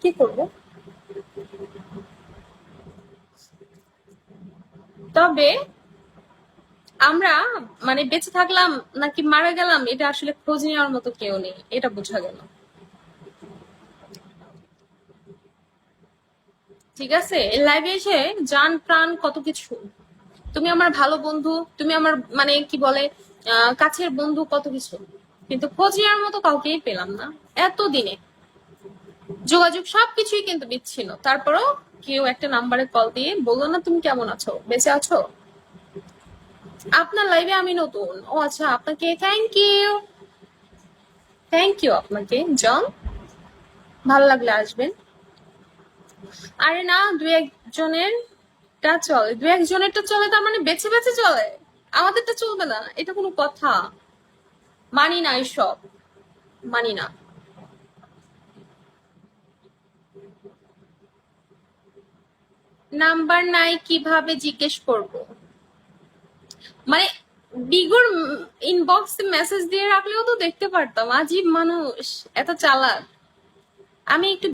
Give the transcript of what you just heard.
কি করব? তবে আমরা মানে বেঁচে থাকলাম নাকি মারা গেলাম এটা আসলে খোঁজ নেওয়ার মতো কেউ নেই, এটা বোঝা গেল। ঠিক আছে, এই লাইভে এসে জান প্রাণ কত কিছু। তুমি আমার ভালো বন্ধু, তুমি আমার মানে কি বলে কাছের বন্ধু, কত কিছু। কিন্তু খোঁজ নেওয়ার মতো কাউকেই পেলাম না এতদিনে। যোগাযোগ সবকিছুই কিন্তু বিচ্ছিন্ন, তারপরও কেউ একটা নাম্বারে কল দিয়ে বললো না তুমি কেমন আছো, বেঁচে আছো। আপনার লাইভে আমি নতুন, ও আচ্ছা, আপনাকে থ্যাংক ইউ। থ্যাংক ইউ আপনাকে জন, ভালো লাগলে আসবেন। আরে না, দু একজনের টা চলে, দু একজনেরটা চলে, তার মানে বেছে বেছে চলে, আমাদেরটা চলবে না, এটা কোনো কথা? মানি না এসব, মানি না। নাম্বার নাই কিভাবে জিজ্ঞেস করব? মানে বিগুর ইনবক্সে মেসেজ দিয়ে রাখলেও তো দেখতে পারতাম, আজীব মানুষ, এত চালাক। আমি একটু